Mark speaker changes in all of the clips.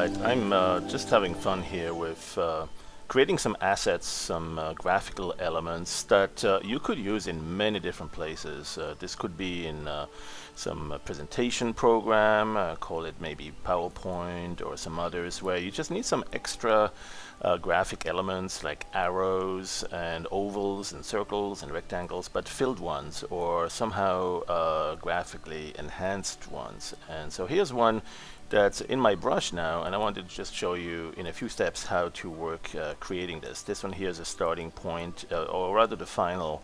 Speaker 1: Right, I'm just having fun here with creating some assets, some graphical elements that you could use in many different places. This could be in some presentation program, call it maybe PowerPoint or some others, where you just need some extra graphic elements like arrows and ovals and circles and rectangles, but filled ones or somehow graphically enhanced ones. And so here's one that's in my brush now, and I wanted to just show you in a few steps how to work creating this. This one here is a starting point, or rather the final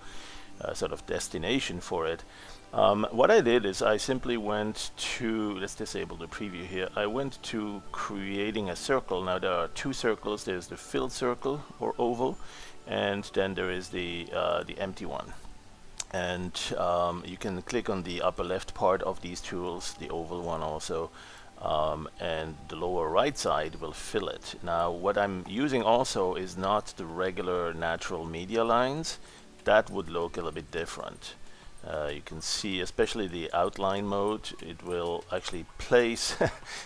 Speaker 1: sort of destination for it. What I did is I simply went to, let's disable the preview here, I went to creating a circle. Now there are two circles. There's the filled circle or oval, and then there is the empty one. And you can click on the upper left part of these tools, the oval one also, and the lower right side will fill it. Now what I'm using also is not the regular natural media lines. That would look a little bit different. You can see, especially the outline mode, it will actually place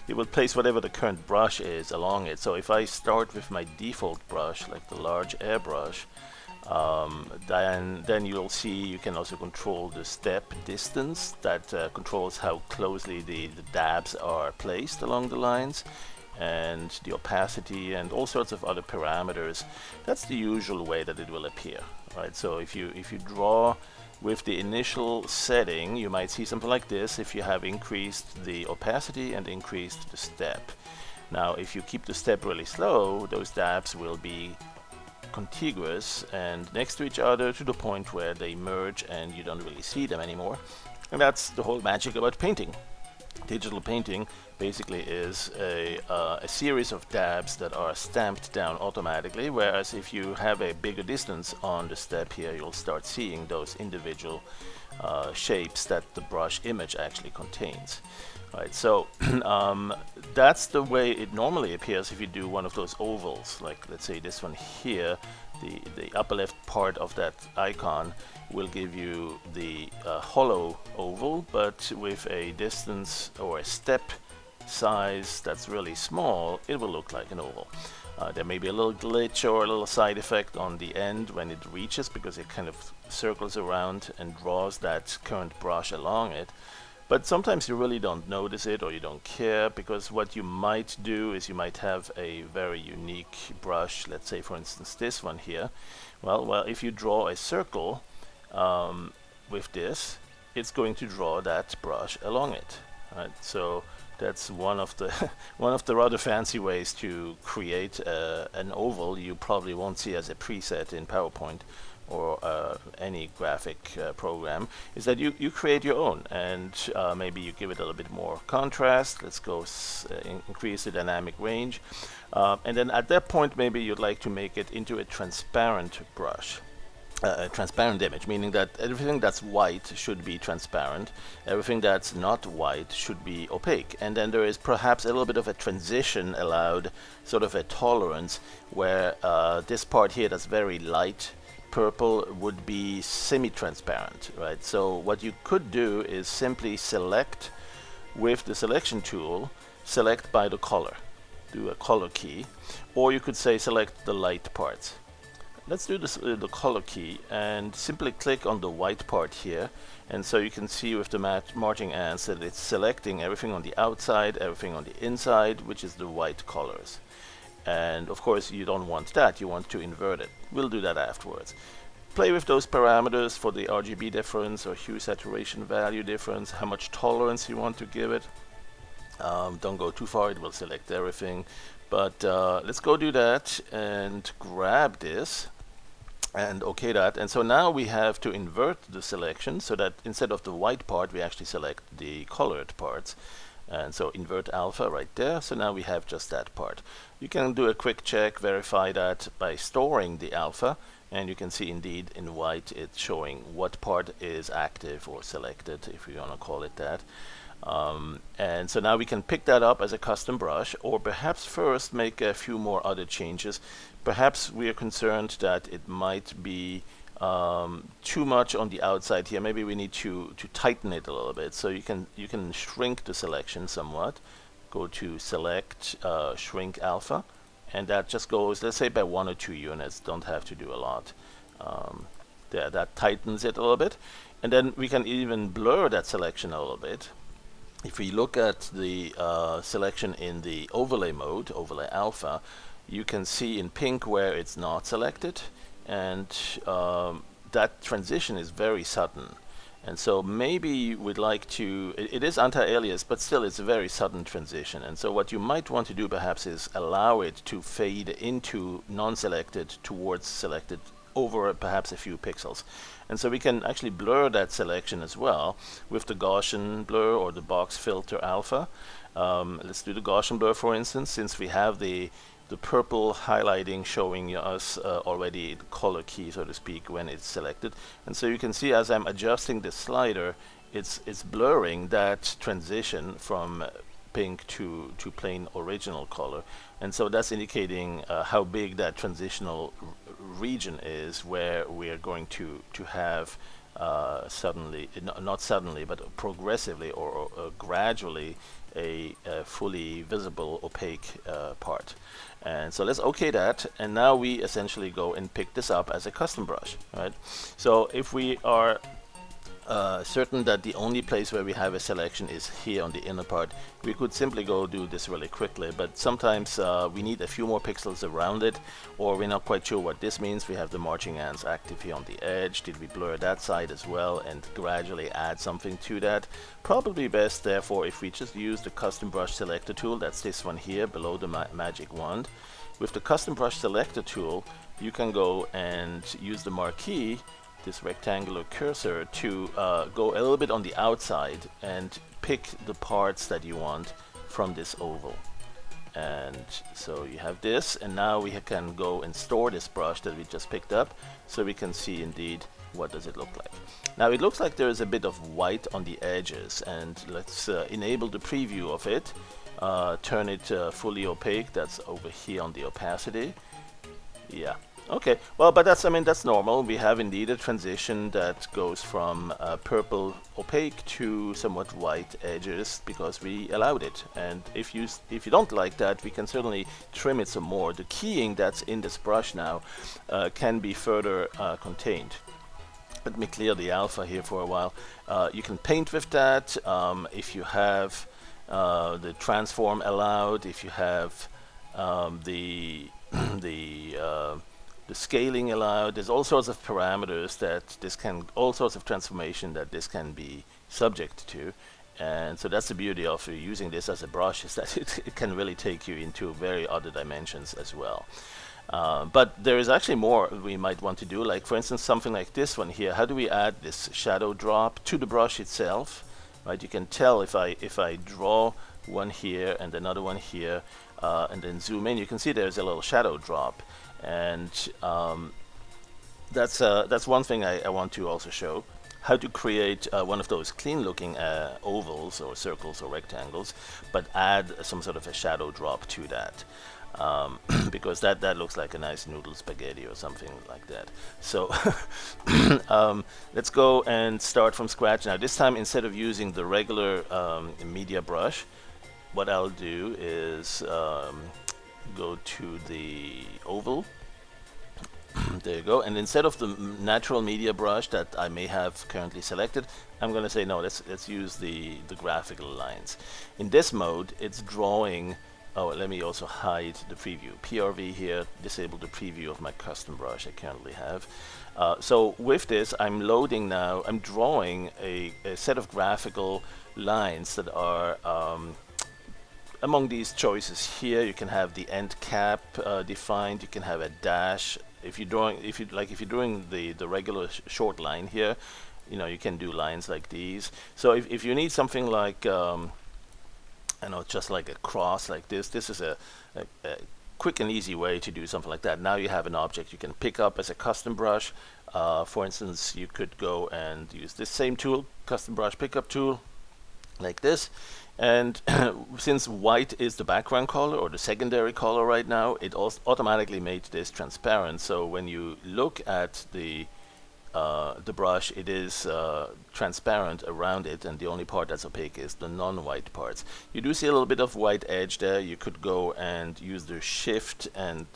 Speaker 1: it will place whatever the current brush is along it. So if I start with my default brush, like the large airbrush, then you'll see you can also control the step distance. That controls how closely the dabs are placed along the lines, and the opacity and all sorts of other parameters. That's the usual way that it will appear, right? So if you draw with the initial setting, you might see something like this if you have increased the opacity and increased the step. Now if you keep the step really slow, those dabs will be contiguous and next to each other to the point where they merge and you don't really see them anymore. And that's the whole magic about painting. Digital painting basically is a series of dabs that are stamped down automatically, whereas if you have a bigger distance on the step here, you'll start seeing those individual shapes that the brush image actually contains. Right, so that's the way it normally appears if you do one of those ovals, like let's say this one here. The upper left part of that icon will give you the hollow oval, but with a distance or a step size that's really small, it will look like an oval. There may be a little glitch or a little side effect on the end when it reaches, because it kind of circles around and draws that current brush along it. But sometimes you really don't notice it, or you don't care, because what you might do is you might have a very unique brush. Let's say, for instance, this one here. Well, if you draw a circle with this, it's going to draw that brush along it. Right? So that's one of the one of the rather fancy ways to create an oval you probably won't see as a preset in PowerPoint or any graphic program, is that you create your own, and maybe you give it a little bit more contrast. Let's go increase the dynamic range, and then at that point maybe you'd like to make it into a transparent brush. A transparent image, meaning that everything that's white should be transparent, everything that's not white should be opaque, and then there is perhaps a little bit of a transition allowed, sort of a tolerance, where this part here that's very light purple would be semi-transparent, right? So what you could do is simply select with the selection tool, select by the color, do a color key, or you could say select the light parts. Let's do this, the color key, and simply click on the white part here, and so you can see with the marching ants that it's selecting everything on the outside, everything on the inside, which is the white colors. And of course you don't want that, you want to invert it. We'll do that afterwards. Play with those parameters for the RGB difference or hue saturation value difference, how much tolerance you want to give it. Don't go too far, it will select everything. But let's go do that and grab this and OK that. And so now we have to invert the selection so that instead of the white part we actually select the colored parts. And so invert alpha right there. So now we have just that part. You can do a quick check, verify that by storing the alpha, and you can see indeed in white it's showing what part is active or selected, if you want to call it that. And so now we can pick that up as a custom brush, or perhaps first make a few more other changes. Perhaps we are concerned that it might be too much on the outside here. Maybe we need to tighten it a little bit. So you can shrink the selection somewhat, go to select shrink alpha, and that just goes, let's say, by 1 or 2 units. Don't have to do a lot. That tightens it a little bit, and then we can even blur that selection a little bit. If we look at the selection in the overlay mode, overlay alpha, you can see in pink where it's not selected, and that transition is very sudden. And so maybe we'd like to, it is anti-alias, but still it's a very sudden transition. And so what you might want to do perhaps is allow it to fade into non-selected towards selected over perhaps a few pixels. And so we can actually blur that selection as well with the Gaussian blur or the box filter alpha. Let's do the Gaussian blur, for instance, since we have the purple highlighting showing us already the color key, so to speak, when it's selected. And so you can see as I'm adjusting the slider, it's blurring that transition from pink to plain original color. And so that's indicating how big that transitional region is, where we are going to have suddenly, not suddenly, but progressively or gradually a fully visible opaque part. And so let's OK that, and now we essentially go and pick this up as a custom brush, right? So if we are certain that the only place where we have a selection is here on the inner part, we could simply go do this really quickly, but sometimes we need a few more pixels around it, or we're not quite sure what this means. We have the marching ants active here on the edge. Did we blur that side as well and gradually add something to that? Probably best therefore if we just use the custom brush selector tool. That's this one here below the magic wand. With the custom brush selector tool, you can go and use the marquee, this rectangular cursor, to go a little bit on the outside and pick the parts that you want from this oval. And so you have this, and now we can go and store this brush that we just picked up, so we can see indeed what does it look like. Now it looks like there is a bit of white on the edges, and let's enable the preview of it, turn it fully opaque. That's over here on the opacity. Yeah. Okay, well, but that's, I mean, that's normal. We have indeed a transition that goes from purple opaque to somewhat white edges because we allowed it. And if you don't like that, we can certainly trim it some more. The keying that's in this brush now can be further contained. Let me clear the alpha here for a while. You can paint with that if you have the transform allowed, if you have the scaling allowed. There's all sorts of parameters that this can, all sorts of transformation that this can be subject to. And so that's the beauty of using this as a brush, is that it can really take you into very other dimensions as well. But there is actually more we might want to do, like for instance something like this one here. How do we add this shadow drop to the brush itself? Right, you can tell if I draw one here and another one here and then zoom in, you can see there's a little shadow drop. And that's one thing I want to also show, how to create one of those clean looking ovals or circles or rectangles, but add some sort of a shadow drop to that, because that looks like a nice noodle spaghetti or something like that. So let's go and start from scratch. Now this time, instead of using the regular media brush, what I'll do is go to the oval. There you go. And instead of the natural media brush that I may have currently selected, I'm going to say no, let's use the graphical lines. In this mode, it's drawing. Oh, let me also hide the preview. PRV here, disable the preview of my custom brush I currently have. So with this, I'm loading now, I'm drawing a set of graphical lines that are among these choices here. You can have the end cap defined. You can have a dash. If you're doing the regular short line here, you can do lines like these. So if you need something like just like a cross like this is a quick and easy way to do something like that. Now you have an object you can pick up as a custom brush. For instance, you could go and use this same tool, custom brush pickup tool, like this. And since white is the background color or the secondary color right now, it also automatically made this transparent. So when you look at the the brush, it is transparent around it, and the only part that's opaque is the non-white parts. You do see a little bit of white edge there. You could go and use the shift and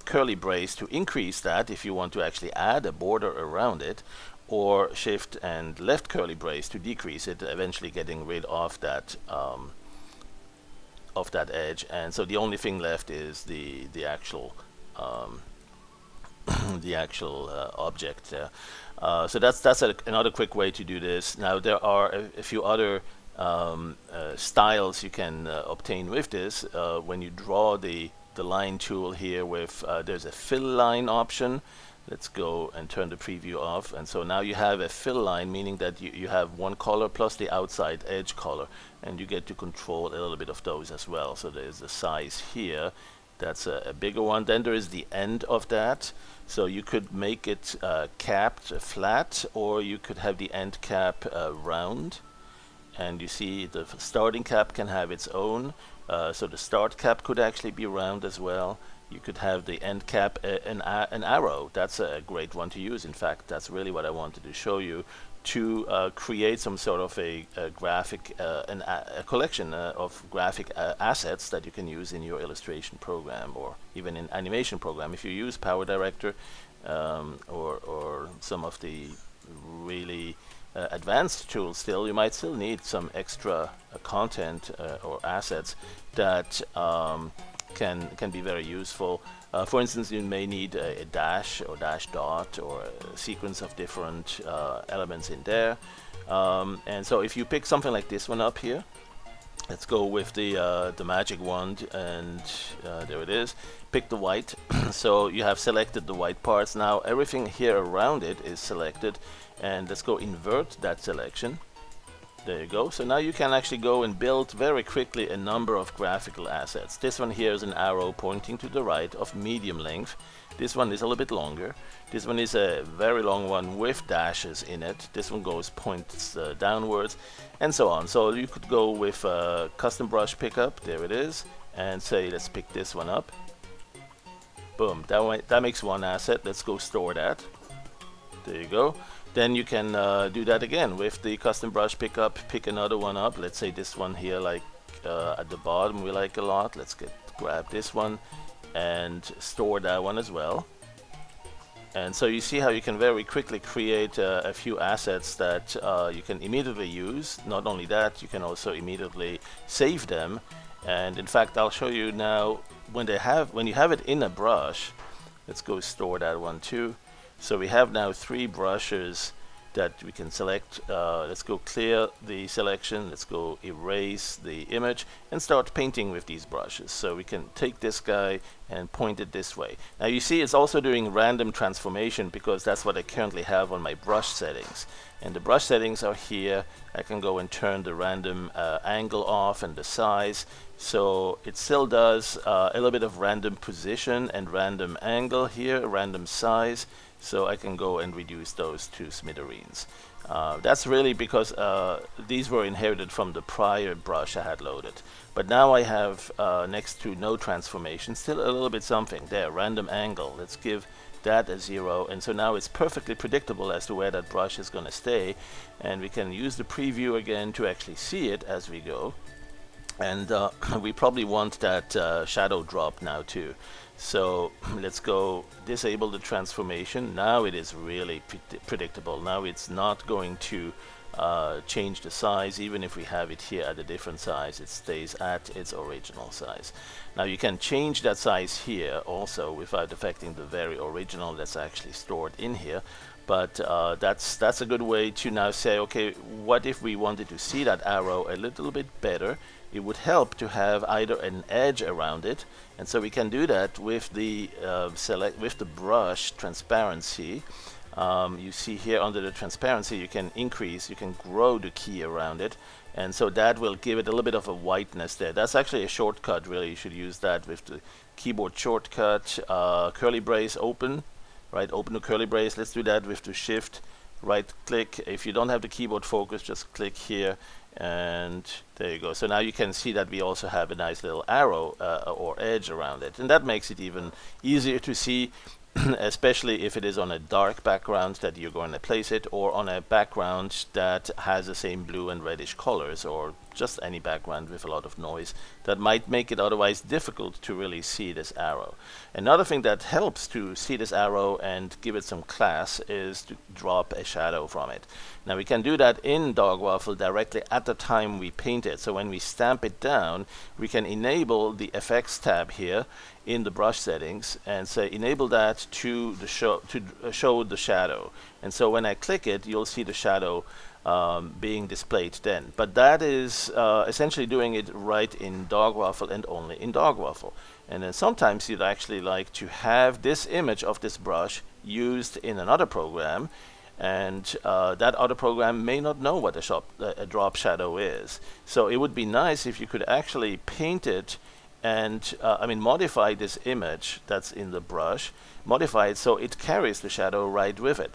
Speaker 1: curly brace to increase that if you want to actually add a border around it, or shift and left curly brace to decrease it, eventually getting rid of that edge. And so the only thing left is the actual the actual object there. So that's another quick way to do this. Now there are a few other styles you can obtain with this. When you draw the line tool here with, there's a fill line option. Let's go and turn the preview off. And so now you have a fill line, meaning that you have one color plus the outside edge color, and you get to control a little bit of those as well. So there's the size here. That's a bigger one. Then there is the end of that. So you could make it capped flat, or you could have the end cap round. And you see the starting cap can have its own. So the start cap could actually be round as well. You could have the end cap an arrow. That's a great one to use. In fact, that's really what I wanted to show you, to create some sort of a graphic, a collection of graphic assets that you can use in your illustration program, or even in animation program. If you use Power Director or some of the really advanced tools, still you might still need some extra content or assets that can be very useful. For instance, you may need a dash or dash dot or a sequence of different elements in there. And so if you pick something like this one up here, let's go with the magic wand, and there it is. Pick the white. So you have selected the white parts. Now everything here around it is selected, and let's go invert that selection. There you go. So now you can actually go and build very quickly a number of graphical assets. This one here is an arrow pointing to the right of medium length. This one is a little bit longer. This one is a very long one with dashes in it. This one points downwards, and so on. So you could go with custom brush pickup. There it is, and say let's pick this one up. Boom. That makes one asset. Let's go store that. There you go. Then you can do that again with the custom brush pickup. Pick another one up. Let's say this one here, like at the bottom, we like a lot. Let's grab this one and store that one as well. And so you see how you can very quickly create a few assets that you can immediately use. Not only that, you can also immediately save them. And in fact, I'll show you now when you have it in a brush. Let's go store that one too. So we have now 3 brushes that we can select. Let's go clear the selection. Let's go erase the image and start painting with these brushes. So we can take this guy and point it this way. Now you see it's also doing random transformation, because that's what I currently have on my brush settings. And the brush settings are here. I can go and turn the random angle off and the size. So it still does a little bit of random position and random angle here, random size. So I can go and reduce those to smithereens. That's really because these were inherited from the prior brush I had loaded. But now I have, next to no transformation, still a little bit something there, random angle. Let's give that a 0, and so now it's perfectly predictable as to where that brush is going to stay, and we can use the preview again to actually see it as we go. And we probably want that shadow drop now too. So let's go disable the transformation. Now it is really predictable. Now it's not going to change the size. Even if we have it here at a different size, it stays at its original size. Now you can change that size here also without affecting the very original that's actually stored in here. But that's a good way to now say, okay, what if we wanted to see that arrow a little bit better? It would help to have either an edge around it, and so we can do that with the brush transparency. You see here under the transparency, you can grow the key around it, and so that will give it a little bit of a whiteness there. That's actually a shortcut, really. You should use that with the keyboard shortcut. Curly brace open, right? Open the curly brace. Let's do that with the shift right click. If you don't have the keyboard focus, just click here, and there you go. So now you can see that we also have a nice little arrow or edge around it, and that makes it even easier to see especially if it is on a dark background that you're going to place it, or on a background that has the same blue and reddish colors, or just any background with a lot of noise that might make it otherwise difficult to really see this arrow. Another thing that helps to see this arrow and give it some class is to drop a shadow from it. Now we can do that in Dog Waffle directly at the time we paint it. So when we stamp it down, we can enable the effects tab here in the brush settings and say enable that to show the shadow. And so when I click it, you'll see the shadow being displayed then. But that is essentially doing it right in Dog Waffle and only in Dog Waffle. And then sometimes you'd actually like to have this image of this brush used in another program, and that other program may not know what a drop shadow is. So it would be nice if you could actually paint it and modify this image that's in the brush, modify it so it carries the shadow right with it.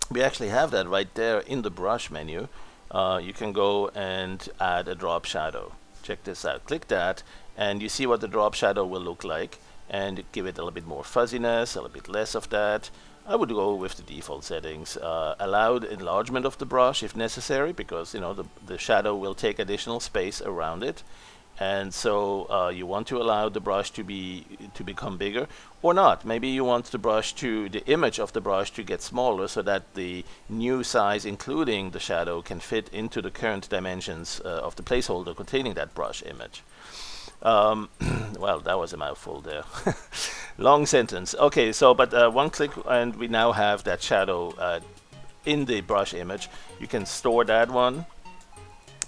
Speaker 1: We actually have that right there in the brush menu. You can go and add a drop shadow. Check this out. Click that and you see what the drop shadow will look like, and give it a little bit more fuzziness, a little bit less of that. I would go with the default settings. Allowed enlargement of the brush if necessary, because the shadow will take additional space around it. And so you want to allow the brush to become bigger, or not. Maybe you want the image of the brush to get smaller so that the new size, including the shadow, can fit into the current dimensions of the placeholder containing that brush image. Well, that was a mouthful there. Long sentence. Okay, so but one click and we now have that shadow in the brush image. You can store that one,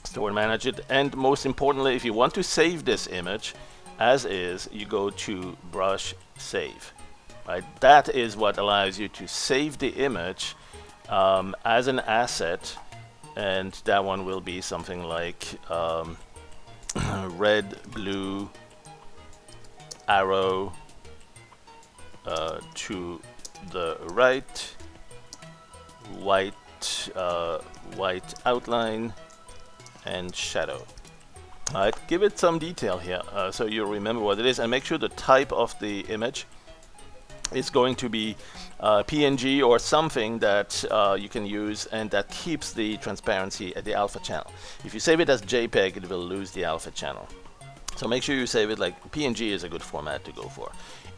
Speaker 1: store and manage it, and most importantly, if you want to save this image as is, you go to brush save. Right, that is what allows you to save the image as an asset, and that one will be something like red, blue arrow to the right, white outline, and shadow. Alright, give it some detail here so you remember what it is, and make sure the type of the image is going to be PNG or something that you can use and that keeps the transparency at the alpha channel. If you save it as JPEG, it will lose the alpha channel. So make sure you save it like PNG is a good format to go for.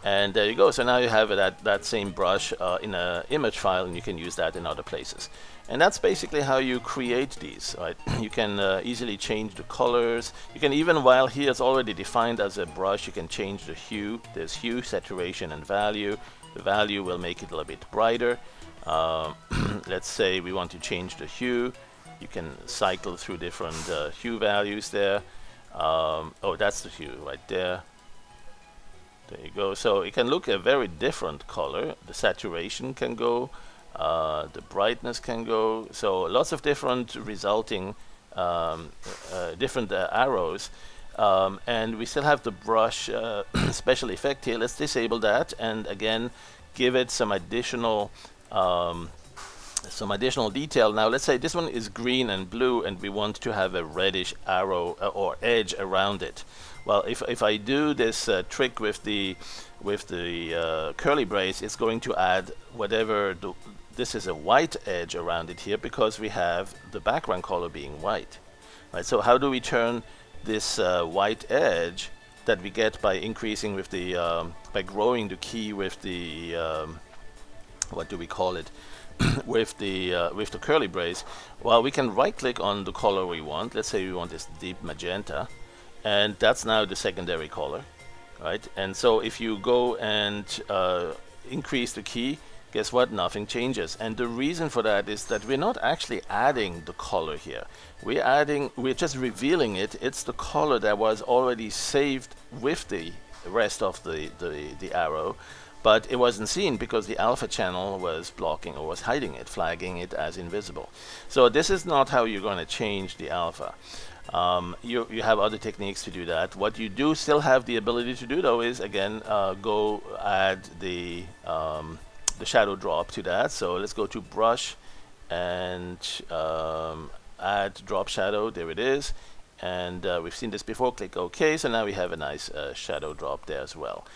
Speaker 1: And there you go. So now you have that same brush in an image file, and you can use that in other places. And that's basically how you create these. Right? You can easily change the colors. You can even, while here it's already defined as a brush, you can change the hue. There's hue, saturation, and value. The value will make it a little bit brighter. Let's say we want to change the hue. You can cycle through different hue values there. Oh, that's the hue right there. There you go. So it can look a very different color. The saturation can go, the brightness can go. So lots of different resulting different arrows. And we still have the brush special effect here. Let's disable that and again give it some additional detail. Now let's say this one is green and blue and we want to have a reddish arrow or edge around it. Well, if I do this trick with the curly brace, it's going to add whatever this is a white edge around it here, because we have the background color being white. Right, so how do we turn this white edge that we get by increasing with the by growing the key with the what do we call it, with the curly brace? Well, we can right click on the color we want. Let's say we want this deep magenta, and that's now the secondary color, right? And so if you go and increase the key, guess what? Nothing changes. And the reason for that is that we're not actually adding the color here. We're just revealing it. It's the color that was already saved with the rest of the arrow, but it wasn't seen because the alpha channel was blocking or was hiding it, flagging it as invisible. So this is not how you're going to change the alpha. You have other techniques to do that. What you do still have the ability to do though is again go add the shadow drop to that. So let's go to brush and add drop shadow. There it is, and we've seen this before. Click OK. So now we have a nice shadow drop there as well.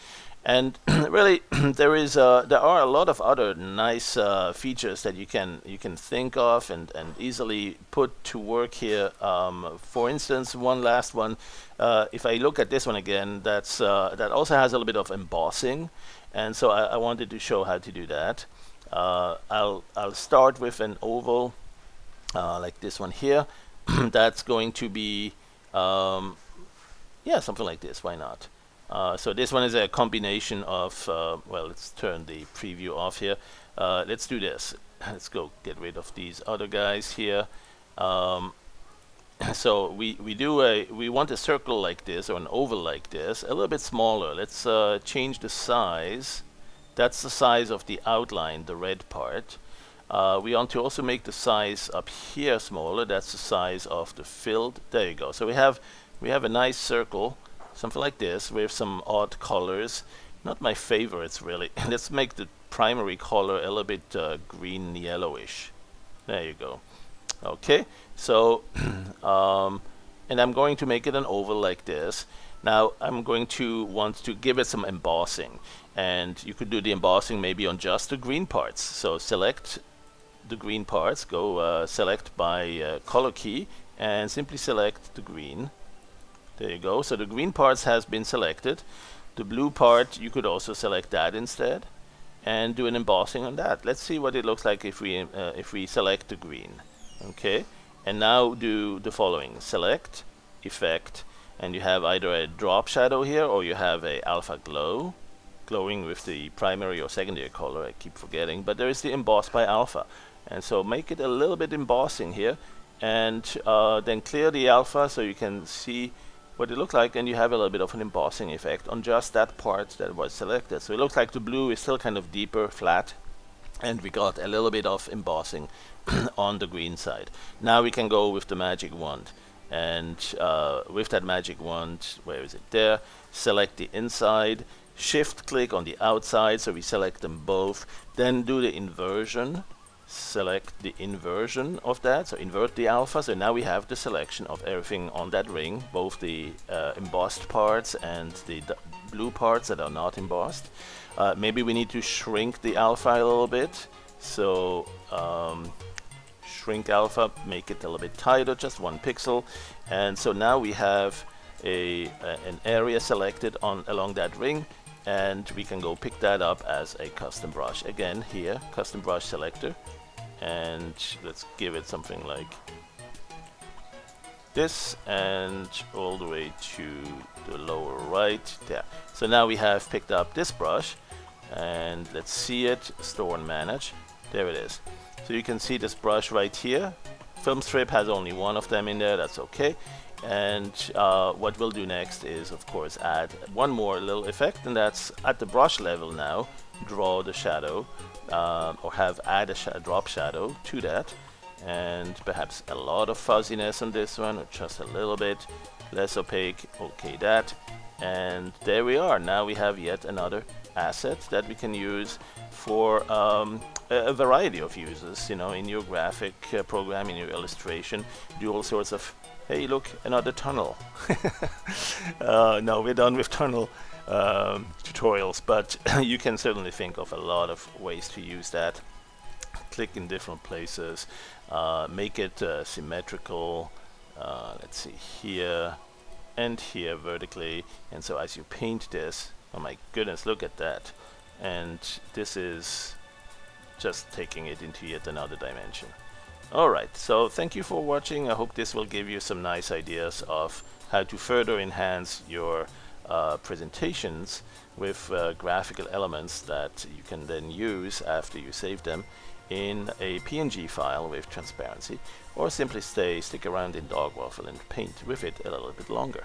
Speaker 1: And really, there are a lot of other nice features that you can think of and easily put to work here. For instance, one last one. If I look at this one again, that also has a little bit of embossing, and so I wanted to show how to do that. I'll start with an oval like this one here. That's going to be yeah, something like this. Why not? So this one is a combination of, well, let's turn the preview off here. Let's do this. Let's go get rid of these other guys here. So we want a circle like this, or an oval like this, a little bit smaller. Let's change the size. That's the size of the outline, the red part. We want to also make the size up here smaller. That's the size of the filled. There you go. So we have a nice circle, something like this, with some odd colors. Not my favorites, really. Let's make the primary color a little bit green yellowish. There you go. Okay, so and I'm going to make it an oval like this. Now I'm going to want to give it some embossing, and you could do the embossing maybe on just the green parts. So select the green parts, go select by color key, and simply select the green. There you go. So the green parts has been selected. The blue part, you could also select that instead and do an embossing on that. Let's see what it looks like if we select the green. Okay, and now do the following: select, effect, and you have either a drop shadow here, or you have a alpha glow, glowing with the primary or secondary color. I keep forgetting, but there is the emboss by alpha, and so make it a little bit embossing here, and then clear the alpha so you can see what it looks like, and you have a little bit of an embossing effect on just that part that was selected. So it looks like the blue is still kind of deeper, flat, and we got a little bit of embossing on the green side. Now we can go with the magic wand, and with that magic wand, where is it? There. Select the inside, shift click on the outside, so we select them both, then do the inversion. Select the inversion of that, so invert the alpha. So now we have the selection of everything on that ring, both the embossed parts and the blue parts that are not embossed. Maybe we need to shrink the alpha a little bit, so shrink alpha, make it a little bit tighter, just 1 pixel, and so now we have an area selected along that ring, and we can go pick that up as a custom brush. Again, here, custom brush selector, and let's give it something like this, and all the way to the lower right there. So now we have picked up this brush, and let's see it, store and manage. There it is. So you can see this brush right here. Film strip has only one of them in there, that's okay. And what we'll do next is, of course, add one more little effect, and that's at the brush level now. Draw the shadow, or add a drop shadow to that, and perhaps a lot of fuzziness on this one, or just a little bit less opaque. Okay, that, and there we are. Now we have yet another asset that we can use for a variety of uses. You know, in your graphic program, in your illustration, do all sorts of. Hey, look, another tunnel. No, we're done with tunnel tutorials, but you can certainly think of a lot of ways to use that. Click in different places, make it symmetrical. Let's see, here and here vertically, and so as you paint this, oh my goodness, look at that. And this is just taking it into yet another dimension. Alright, so thank you for watching. I hope this will give you some nice ideas of how to further enhance your presentations with graphical elements that you can then use after you save them in a PNG file with transparency, or simply stick around in Dog Waffle and paint with it a little bit longer.